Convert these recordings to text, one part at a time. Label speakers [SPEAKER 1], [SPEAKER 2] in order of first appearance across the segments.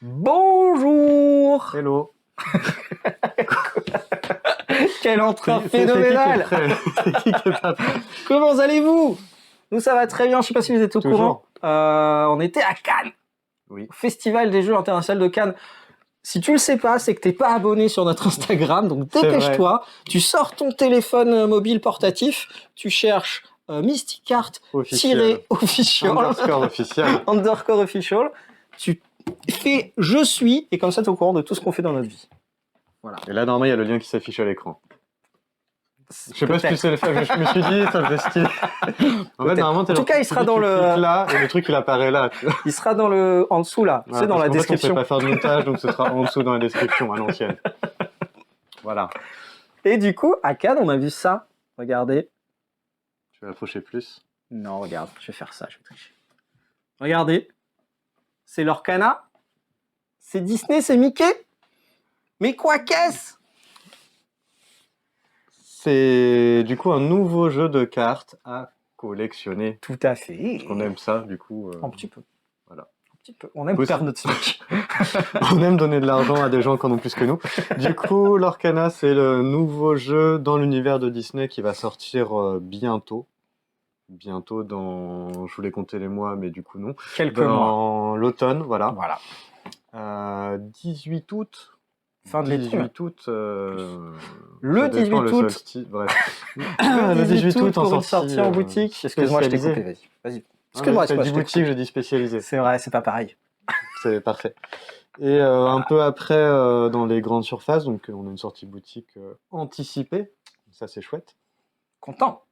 [SPEAKER 1] Bonjour.
[SPEAKER 2] Hello.
[SPEAKER 1] Quel entrain phénoménal.
[SPEAKER 2] C'est qui qui est pas prêt?
[SPEAKER 1] Comment allez-vous? Nous ça va très bien, je sais pas si vous êtes au
[SPEAKER 2] Toujours.
[SPEAKER 1] courant. On était à Cannes,
[SPEAKER 2] Oui.
[SPEAKER 1] au Festival des Jeux Internationaux de Cannes. Si tu le sais pas, c'est que t'es pas abonné sur notre Instagram, donc dépêche-toi. Tu sors ton téléphone mobile portatif, tu cherches Mystic Art
[SPEAKER 2] Officiel.
[SPEAKER 1] official,
[SPEAKER 2] Underscore officiel.
[SPEAKER 1] tu fais je suis, et comme ça t'es au courant de tout ce qu'on fait dans notre vie. Voilà.
[SPEAKER 2] Et là, normalement, il y a le lien qui s'affiche à l'écran. Je sais pas si tu
[SPEAKER 1] Peut-être.
[SPEAKER 2] sais le faire, je me suis dit, ça faisait stylé. En fait, normalement,
[SPEAKER 1] En tout cas, il sera dans le...
[SPEAKER 2] là, et le truc, il apparaît là.
[SPEAKER 1] Il sera dans le... en dessous là,
[SPEAKER 2] Ouais,
[SPEAKER 1] c'est dans la description.
[SPEAKER 2] On sait pas faire de montage, donc ce sera en dessous dans la description, à l'ancienne. Voilà.
[SPEAKER 1] Et du coup, à Cannes, on a vu ça. Regardez.
[SPEAKER 2] Tu vas approcher plus.
[SPEAKER 1] Non, regarde, je vais faire ça, je vais tricher. Regardez. C'est Lorcana. C'est Disney, c'est Mickey. Mais quoi qu'est-ce?
[SPEAKER 2] C'est du coup un nouveau jeu de cartes à collectionner.
[SPEAKER 1] Tout à fait.
[SPEAKER 2] Parce qu'on aime ça, du coup.
[SPEAKER 1] Un petit peu.
[SPEAKER 2] Voilà.
[SPEAKER 1] Un petit peu. On aime perdre notre smic.
[SPEAKER 2] On aime donner de l'argent à des gens qui en ont plus que nous. Du coup, Lorcana, c'est le nouveau jeu dans l'univers de Disney qui va sortir bientôt. Bientôt dans... Je voulais compter les mois, mais du coup non.
[SPEAKER 1] Quelques mois.
[SPEAKER 2] Dans l'automne, voilà.
[SPEAKER 1] Voilà.
[SPEAKER 2] 18 août.
[SPEAKER 1] Fin de l'été.
[SPEAKER 2] 18 août.
[SPEAKER 1] Le 18 août.
[SPEAKER 2] Bref.
[SPEAKER 1] Le 18 août pour une
[SPEAKER 2] sortie
[SPEAKER 1] sortie en boutique. Excuse-moi, je t'ai coupé,
[SPEAKER 2] spécialisée.
[SPEAKER 1] vas-y. Excuse-moi,
[SPEAKER 2] c'est dit boutique, je dis spécialisé.
[SPEAKER 1] C'est vrai, c'est pas pareil.
[SPEAKER 2] C'est parfait. Et un peu après, dans les grandes surfaces, donc on a une sortie boutique anticipée. Ça, c'est chouette.
[SPEAKER 1] Content.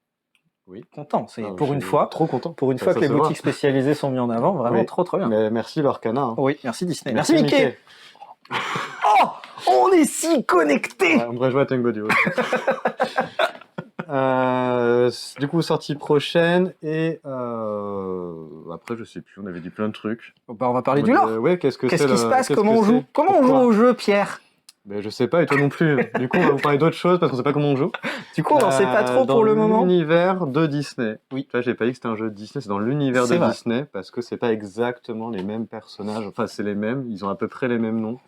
[SPEAKER 2] Oui.
[SPEAKER 1] Content, c'est
[SPEAKER 2] Non,
[SPEAKER 1] pour une fois.
[SPEAKER 2] Trop content.
[SPEAKER 1] Pour une fois que les boutiques spécialisées sont mises en avant, vraiment
[SPEAKER 2] Oui.
[SPEAKER 1] trop bien.
[SPEAKER 2] Mais merci Lorcana. Hein.
[SPEAKER 1] Oui, merci Disney. Merci Mickey. Oh, on est si connectés.
[SPEAKER 2] Ouais, on devrait jouer à Tango Duo. Du coup, sortie prochaine et après, je sais plus, on avait dit plein de trucs.
[SPEAKER 1] Bah, on va parler du lore.
[SPEAKER 2] Ouais, qu'est-ce qui
[SPEAKER 1] se passe? Comment on joue? Comment on joue au jeu, Pierre?
[SPEAKER 2] Ben, je sais pas, et toi non plus. Du coup, on va vous parler d'autres choses parce qu'on sait pas comment on joue.
[SPEAKER 1] Du coup, on n'en sait pas trop pour le moment.
[SPEAKER 2] Dans l'univers de Disney.
[SPEAKER 1] Oui.
[SPEAKER 2] Tu vois, j'ai pas dit que c'était un jeu de Disney, c'est dans l'univers de Disney parce que c'est pas exactement les mêmes personnages. Enfin, c'est les mêmes, ils ont à peu près les mêmes noms.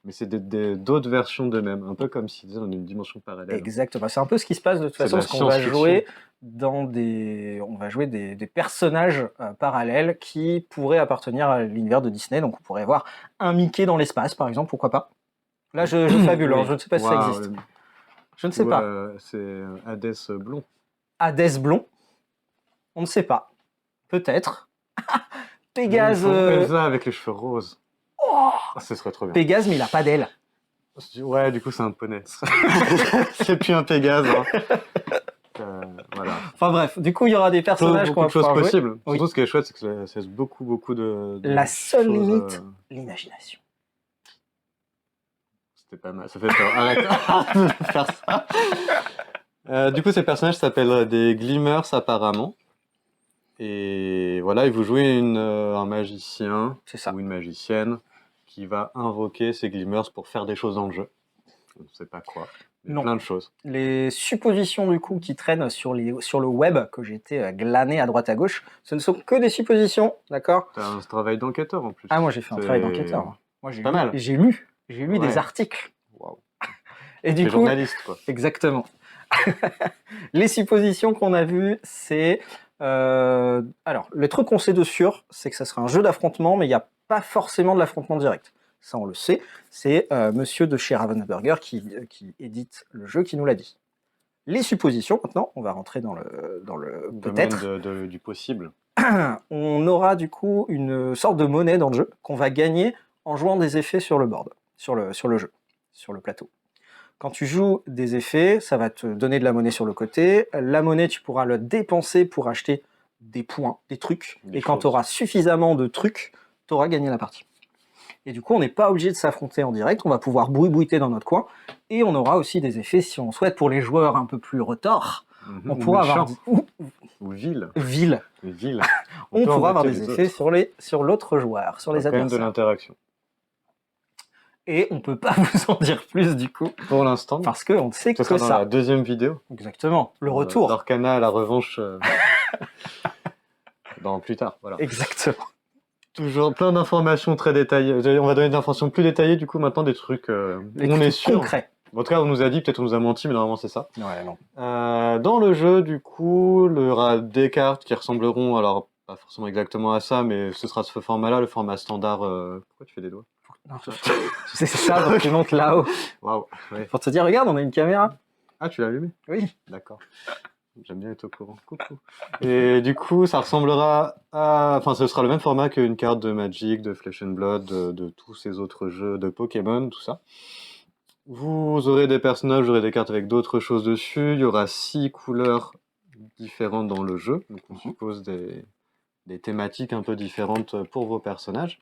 [SPEAKER 2] Mais c'est d'autres versions d'eux-mêmes, un peu comme si dans une dimension parallèle.
[SPEAKER 1] Exactement, c'est un peu ce qui se passe de toute façon, parce qu'on va jouer dans des personnages parallèles qui pourraient appartenir à l'univers de Disney. Donc on pourrait voir un Mickey dans l'espace, par exemple, pourquoi pas. Là, je fabule, hein, je ne sais pas si ça existe. Je ne sais pas.
[SPEAKER 2] C'est Hadès blond.
[SPEAKER 1] Hadès blond, on ne sait pas. Peut-être. Pégase.
[SPEAKER 2] Elsa avec les cheveux roses.
[SPEAKER 1] Oh,
[SPEAKER 2] ce serait trop bien.
[SPEAKER 1] Pégase, mais il n'a pas d'aile.
[SPEAKER 2] Ouais, du coup, c'est un poney. C'est plus un Pégase. Hein. Voilà.
[SPEAKER 1] Enfin bref, du coup, il y aura des personnages qu'on va pouvoir jouer.
[SPEAKER 2] Possible. Oui. Surtout, ce qui est chouette, c'est que ça laisse beaucoup de
[SPEAKER 1] la seule limite, l'imagination.
[SPEAKER 2] C'était pas mal. Ça fait peur. Arrête de faire ça. Du coup, ces personnages s'appellent des Glimmers, apparemment. Et voilà, et vous jouez un magicien ou une magicienne qui va invoquer ces Glimmers pour faire des choses dans le jeu. On ne sait pas quoi, mais plein de choses. Les
[SPEAKER 1] suppositions du coup qui traînent sur le web, que j'ai été glané à droite à gauche, ce ne sont que des suppositions, d'accord?
[SPEAKER 2] T'as un travail d'enquêteur en plus.
[SPEAKER 1] Ah, moi j'ai fait un travail d'enquêteur. Moi j'ai lu des articles.
[SPEAKER 2] Waouh.
[SPEAKER 1] Et du coup,
[SPEAKER 2] journaliste quoi.
[SPEAKER 1] Exactement. Les suppositions qu'on a vues, c'est... alors, le truc qu'on sait de sûr, c'est que ça sera un jeu d'affrontement, mais il n'y a pas forcément de l'affrontement direct. Ça, on le sait. C'est monsieur de chez Ravensburger qui édite le jeu qui nous l'a dit. Les suppositions, maintenant, on va rentrer dans le peut-être.
[SPEAKER 2] Du possible.
[SPEAKER 1] On aura du coup une sorte de monnaie dans le jeu qu'on va gagner en jouant des effets sur le board, sur le jeu, sur le plateau. Quand tu joues des effets, ça va te donner de la monnaie sur le côté. La monnaie, tu pourras le dépenser pour acheter des points, des trucs. Et quand tu auras suffisamment de trucs, tu auras gagné la partie. Et du coup, on n'est pas obligé de s'affronter en direct. On va pouvoir brouiller dans notre coin. Et on aura aussi des effets, si on souhaite, pour les joueurs un peu plus retors. On pourra avoir...
[SPEAKER 2] Ou ville.
[SPEAKER 1] On pourra avoir des effets sur l'autre joueur, sur les adversaires.
[SPEAKER 2] Quand même de l'interaction.
[SPEAKER 1] Et on peut pas vous en dire plus du coup.
[SPEAKER 2] Pour l'instant.
[SPEAKER 1] Parce qu'on ne sait que
[SPEAKER 2] ça.
[SPEAKER 1] ça.
[SPEAKER 2] Dans la deuxième vidéo.
[SPEAKER 1] Exactement. Le retour.
[SPEAKER 2] Lorcana à la revanche. Plus tard. Voilà.
[SPEAKER 1] Exactement.
[SPEAKER 2] Toujours plein d'informations très détaillées. On va donner des informations plus détaillées, du coup, maintenant, des trucs où
[SPEAKER 1] Les
[SPEAKER 2] on
[SPEAKER 1] trucs
[SPEAKER 2] est sûr.
[SPEAKER 1] concrets.
[SPEAKER 2] En tout cas, on nous a dit, peut-être on nous a menti, mais normalement, c'est ça.
[SPEAKER 1] Ouais, non.
[SPEAKER 2] Dans le jeu, du coup, il y aura des cartes qui ressembleront, alors, pas forcément exactement à ça, mais ce sera ce format-là, le format standard. Pourquoi tu fais des doigts?
[SPEAKER 1] Non, c'est ça, donc tu montes là-haut.
[SPEAKER 2] Waouh, ouais.
[SPEAKER 1] Pour te dire, regarde, on a une caméra.
[SPEAKER 2] Ah, tu l'as allumé?
[SPEAKER 1] Oui.
[SPEAKER 2] D'accord. J'aime bien être au courant. Coucou. Et du coup, ça ressemblera à... Enfin, ce sera le même format qu'une carte de Magic, de Flesh and Blood, de tous ces autres jeux de Pokémon, tout ça. Vous aurez des personnages, vous aurez des cartes avec d'autres choses dessus. Il y aura 6 couleurs différentes dans le jeu. Donc, on suppose des thématiques un peu différentes pour vos personnages.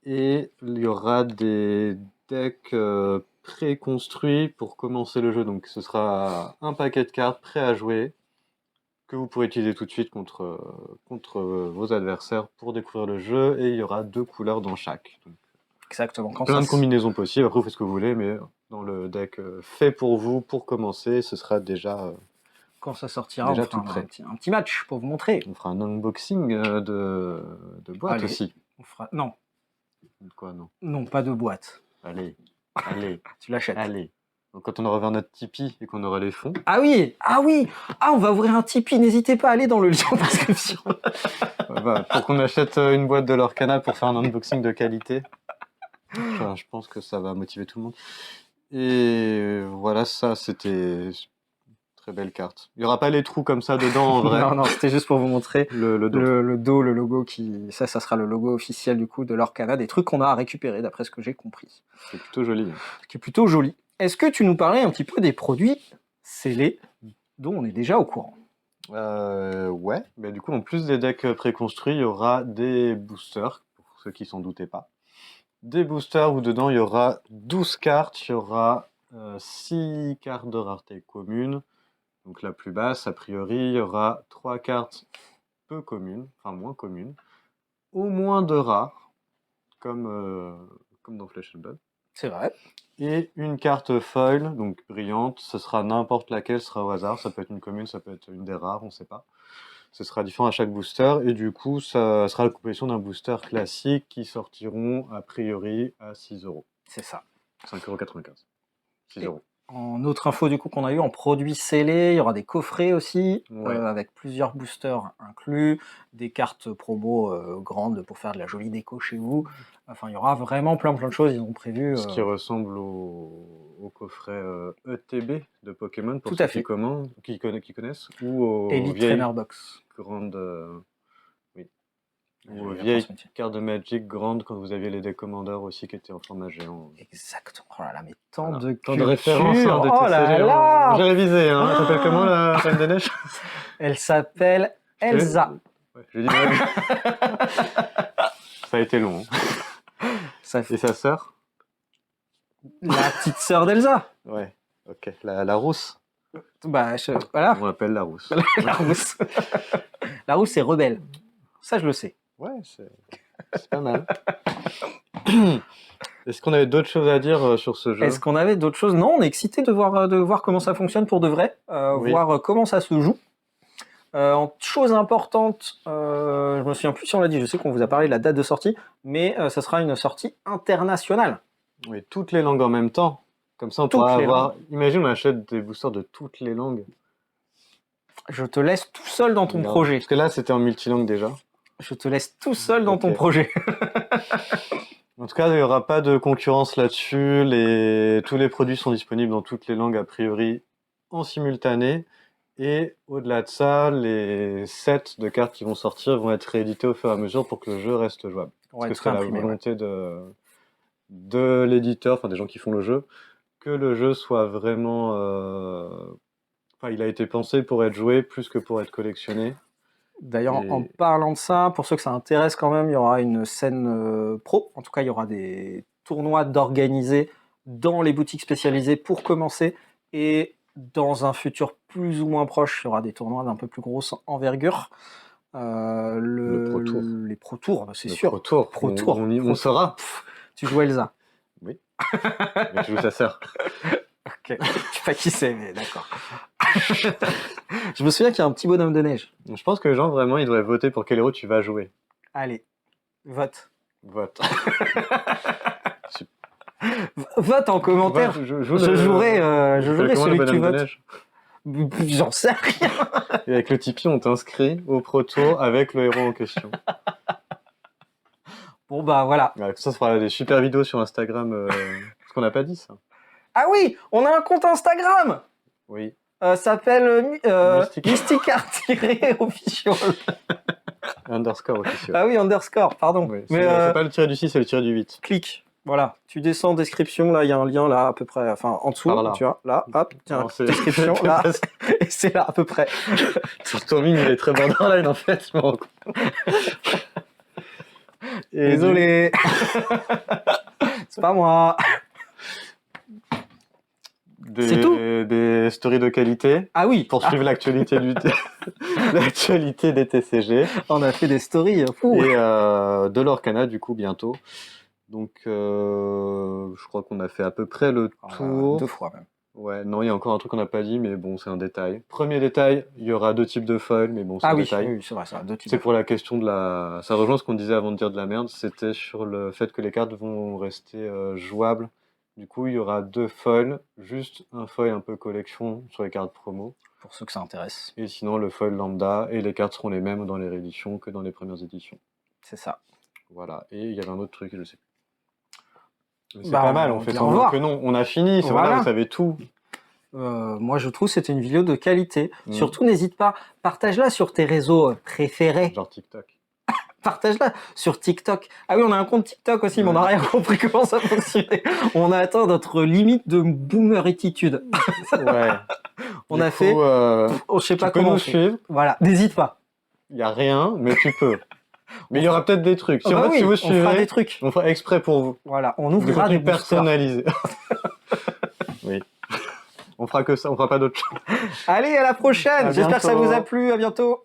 [SPEAKER 2] Et il y aura des decks préconstruits pour commencer le jeu. Donc ce sera un paquet de cartes prêt à jouer que vous pourrez utiliser tout de suite contre vos adversaires pour découvrir le jeu. Et il y aura 2 couleurs dans chaque. Donc,
[SPEAKER 1] Exactement.
[SPEAKER 2] plein de combinaisons possibles. Après, vous faites ce que vous voulez, mais dans le deck fait pour vous, pour commencer, ce sera déjà...
[SPEAKER 1] quand ça sortira,
[SPEAKER 2] déjà
[SPEAKER 1] on fera
[SPEAKER 2] tout prêt.
[SPEAKER 1] un petit match pour vous montrer.
[SPEAKER 2] On fera un unboxing de boîte
[SPEAKER 1] Allez.
[SPEAKER 2] aussi.
[SPEAKER 1] On fera... Non.
[SPEAKER 2] Quoi, non?
[SPEAKER 1] Non, pas de boîte.
[SPEAKER 2] Allez, allez.
[SPEAKER 1] Tu l'achètes.
[SPEAKER 2] Allez. Donc, quand on aura ouvert notre Tipeee et qu'on aura les fonds.
[SPEAKER 1] Ah oui, ah oui. Ah, on va ouvrir un Tipeee. N'hésitez pas à aller dans le lien en description.
[SPEAKER 2] Pour qu'on achète une boîte de Lorcana pour faire un unboxing de qualité. Enfin, je pense que ça va motiver tout le monde. Et voilà, ça, c'était... Très belle carte. Il n'y aura pas les trous comme ça dedans en vrai.
[SPEAKER 1] Non, c'était juste pour vous montrer
[SPEAKER 2] le dos.
[SPEAKER 1] Le dos, le logo qui... Ça sera le logo officiel du coup de Lorcana, des trucs qu'on a à récupérer d'après ce que j'ai compris.
[SPEAKER 2] C'est plutôt joli.
[SPEAKER 1] Ce qui est plutôt joli. Est-ce que tu nous parlais un petit peu des produits scellés dont on est déjà au courant?
[SPEAKER 2] Ouais, mais du coup, en plus des decks préconstruits, il y aura des boosters, pour ceux qui s'en doutaient pas. Des boosters où dedans il y aura 12 cartes, il y aura 6 cartes de rareté commune. Donc la plus basse, a priori, il y aura 3 cartes peu communes, enfin moins communes, au moins 2 rares, comme dans Flesh and Blood.
[SPEAKER 1] C'est vrai.
[SPEAKER 2] Et une carte foil, donc brillante, ce sera n'importe laquelle, ce sera au hasard, ça peut être une commune, ça peut être une des rares, on ne sait pas. Ce sera différent à chaque booster, et du coup, ça sera la composition d'un booster classique qui sortiront a priori à 6€.
[SPEAKER 1] C'est ça.
[SPEAKER 2] 5,95€. 6€.
[SPEAKER 1] En autre info du coup qu'on a eu en produits scellés, il y aura des coffrets aussi,
[SPEAKER 2] Ouais.
[SPEAKER 1] avec plusieurs boosters inclus, des cartes promo grandes pour faire de la jolie déco chez vous. Enfin, il y aura vraiment plein de choses, ils ont prévu.
[SPEAKER 2] Ce qui ressemble au coffret ETB de Pokémon, pour
[SPEAKER 1] Tout
[SPEAKER 2] ceux
[SPEAKER 1] à fait.
[SPEAKER 2] qui connaissent, ou aux
[SPEAKER 1] Elite
[SPEAKER 2] vieilles
[SPEAKER 1] Trainer Box.
[SPEAKER 2] grandes... oui. Ou aux
[SPEAKER 1] J'ai
[SPEAKER 2] vieilles
[SPEAKER 1] transmis.
[SPEAKER 2] cartes de Magic grandes, quand vous aviez les Deck Commander aussi, qui étaient en format géant.
[SPEAKER 1] Exactement. Oh là là, mais tant
[SPEAKER 2] Voilà.
[SPEAKER 1] de
[SPEAKER 2] Tant de références, hein, de
[SPEAKER 1] Oh
[SPEAKER 2] TCG,
[SPEAKER 1] là
[SPEAKER 2] hein.
[SPEAKER 1] là.
[SPEAKER 2] J'ai révisé, hein. Elle s'appelle comment, la Reine des Neiges?
[SPEAKER 1] Elle s'appelle Elsa.
[SPEAKER 2] Ouais, j'ai dit ça a été long. Hein.
[SPEAKER 1] Ça
[SPEAKER 2] Et
[SPEAKER 1] fait
[SPEAKER 2] sa sœur?
[SPEAKER 1] la petite sœur d'Elsa.
[SPEAKER 2] Ouais, ok. La rousse.
[SPEAKER 1] Bah, voilà.
[SPEAKER 2] On l'appelle la rousse.
[SPEAKER 1] La rousse. La rousse est rebelle. Ça, je le sais.
[SPEAKER 2] Ouais, c'est pas mal. Est-ce qu'on avait d'autres choses à dire sur ce jeu?
[SPEAKER 1] Est-ce qu'on avait d'autres choses? Non, on est excité de voir comment ça fonctionne pour de vrai,
[SPEAKER 2] Oui.
[SPEAKER 1] voir comment ça se joue. Chose importante, je me souviens plus si on l'a dit, je sais qu'on vous a parlé de la date de sortie, mais ça sera une sortie internationale.
[SPEAKER 2] Oui, toutes les langues en même temps. Comme ça, on
[SPEAKER 1] Toutes
[SPEAKER 2] pourra
[SPEAKER 1] les
[SPEAKER 2] avoir... Imagine, on achète des boosters de toutes les langues.
[SPEAKER 1] Je te laisse tout seul dans ton
[SPEAKER 2] Regarde.
[SPEAKER 1] projet.
[SPEAKER 2] Parce que là, c'était en multilangue déjà.
[SPEAKER 1] Je te laisse tout seul dans ton
[SPEAKER 2] Ok.
[SPEAKER 1] projet.
[SPEAKER 2] En tout cas, il n'y aura pas de concurrence là-dessus. Tous les produits sont disponibles dans toutes les langues, a priori, en simultané. Et au-delà de ça, les sets de cartes qui vont sortir vont être réédités au fur et à mesure pour que le jeu reste jouable. Parce que c'est la volonté de l'éditeur, enfin des gens qui font le jeu, que le jeu soit vraiment... Enfin, il a été pensé pour être joué plus que pour être collectionné.
[SPEAKER 1] D'ailleurs, en parlant de ça, pour ceux que ça intéresse quand même, il y aura une scène pro. En tout cas, il y aura des tournois d'organiser dans les boutiques spécialisées pour commencer. Et dans un futur plus ou moins proche, il y aura des tournois d'un peu plus grosse envergure.
[SPEAKER 2] Le Pro Tour.
[SPEAKER 1] Les Pro Tours, c'est
[SPEAKER 2] Le
[SPEAKER 1] sûr.
[SPEAKER 2] Pro Tour.
[SPEAKER 1] Pro Tour.
[SPEAKER 2] On saura.
[SPEAKER 1] Tu joues Elsa.
[SPEAKER 2] Oui. Mais tu joues sa sœur.
[SPEAKER 1] Ok. Je sais pas qui c'est, mais d'accord. Je me souviens qu'il y a un petit bonhomme de neige.
[SPEAKER 2] Je pense que les gens, vraiment, ils devraient voter pour quel héros tu vas jouer.
[SPEAKER 1] Allez. Vote.
[SPEAKER 2] Vote.
[SPEAKER 1] Vote en commentaire.
[SPEAKER 2] Vote,
[SPEAKER 1] Je jouerai celui que tu votes. J'en sais rien.
[SPEAKER 2] Et avec le Tipeee, on t'inscrit au proto avec le héros en question.
[SPEAKER 1] Bon bah voilà.
[SPEAKER 2] Ouais, ça fera des super vidéos sur Instagram. Ce qu'on n'a pas dit, ça.
[SPEAKER 1] Ah oui, on a un compte Instagram.
[SPEAKER 2] Oui.
[SPEAKER 1] S'appelle
[SPEAKER 2] Mystic.
[SPEAKER 1] Mysticart-official.
[SPEAKER 2] Underscore officiel.
[SPEAKER 1] Ah oui, underscore, pardon.
[SPEAKER 2] Oui,
[SPEAKER 1] Mais
[SPEAKER 2] c'est pas le tiré du 6, c'est le tiré du 8.
[SPEAKER 1] clique. Voilà, tu descends description, là il y a un lien là à peu près, enfin en dessous,
[SPEAKER 2] Par là.
[SPEAKER 1] tu vois, là, hop, tiens,
[SPEAKER 2] Non, c'est-
[SPEAKER 1] description, là, et c'est là à peu près.
[SPEAKER 2] Sur Storming, il est très borderline en fait. Je me rends compte. Et
[SPEAKER 1] Désolé. C'est pas moi. C'est tout.
[SPEAKER 2] Des stories de qualité
[SPEAKER 1] Ah oui,
[SPEAKER 2] pour suivre l'actualité l'actualité des TCG
[SPEAKER 1] on a fait des stories. Fou.
[SPEAKER 2] et de l'Orcana du coup bientôt. Donc je crois qu'on a fait à peu près le tour.
[SPEAKER 1] 2 fois même.
[SPEAKER 2] Ouais, non, il y a encore un truc qu'on n'a pas dit, mais bon, c'est un détail. Premier détail, il y aura 2 types de foils, mais bon, c'est
[SPEAKER 1] Ah
[SPEAKER 2] un
[SPEAKER 1] oui,
[SPEAKER 2] détail.
[SPEAKER 1] oui, c'est vrai, ça, 2 types.
[SPEAKER 2] C'est pour la question de la... Ça rejoint ce qu'on disait avant de dire de la merde, c'était sur le fait que les cartes vont rester jouables. Du coup, il y aura 2 foils, juste un foil un peu collection sur les cartes promo.
[SPEAKER 1] Pour ceux que ça intéresse.
[SPEAKER 2] Et sinon, le foil lambda, et les cartes seront les mêmes dans les rééditions que dans les premières éditions.
[SPEAKER 1] C'est ça.
[SPEAKER 2] Voilà, et il y avait un autre truc, je sais plus. Mais c'est
[SPEAKER 1] Bah,
[SPEAKER 2] pas mal,
[SPEAKER 1] on
[SPEAKER 2] on fait
[SPEAKER 1] dit au
[SPEAKER 2] semblant
[SPEAKER 1] revoir.
[SPEAKER 2] que non, on a fini, c'est
[SPEAKER 1] Voilà.
[SPEAKER 2] voilà, vous savez tout.
[SPEAKER 1] Moi, je trouve que c'était une vidéo de qualité.
[SPEAKER 2] Mm.
[SPEAKER 1] Surtout, n'hésite pas, partage-la sur tes réseaux préférés.
[SPEAKER 2] Genre TikTok.
[SPEAKER 1] Partage-la sur TikTok. Ah oui, on a un compte TikTok aussi, mais on n'a rien compris comment ça fonctionnait. On a atteint notre limite de boomeritude.
[SPEAKER 2] Ouais.
[SPEAKER 1] On
[SPEAKER 2] Du
[SPEAKER 1] a
[SPEAKER 2] coup,
[SPEAKER 1] fait, je sais
[SPEAKER 2] tu
[SPEAKER 1] pas
[SPEAKER 2] peux
[SPEAKER 1] comment on
[SPEAKER 2] nous
[SPEAKER 1] fait.
[SPEAKER 2] suivre.
[SPEAKER 1] Voilà, n'hésite pas.
[SPEAKER 2] Il n'y a rien, mais tu peux. Mais il y aura peut-être des trucs. Si,
[SPEAKER 1] Ah
[SPEAKER 2] en
[SPEAKER 1] bah
[SPEAKER 2] fait,
[SPEAKER 1] oui,
[SPEAKER 2] si vous
[SPEAKER 1] on fera
[SPEAKER 2] suivez,
[SPEAKER 1] des trucs.
[SPEAKER 2] on fera exprès pour vous.
[SPEAKER 1] Voilà, on
[SPEAKER 2] Des
[SPEAKER 1] ouvrira des
[SPEAKER 2] contenus
[SPEAKER 1] boosters.
[SPEAKER 2] personnalisés. Oui. On fera que ça, on fera pas d'autre chose.
[SPEAKER 1] Allez, à la prochaine.
[SPEAKER 2] À
[SPEAKER 1] J'espère que ça
[SPEAKER 2] bientôt.
[SPEAKER 1] vous a plu. À bientôt.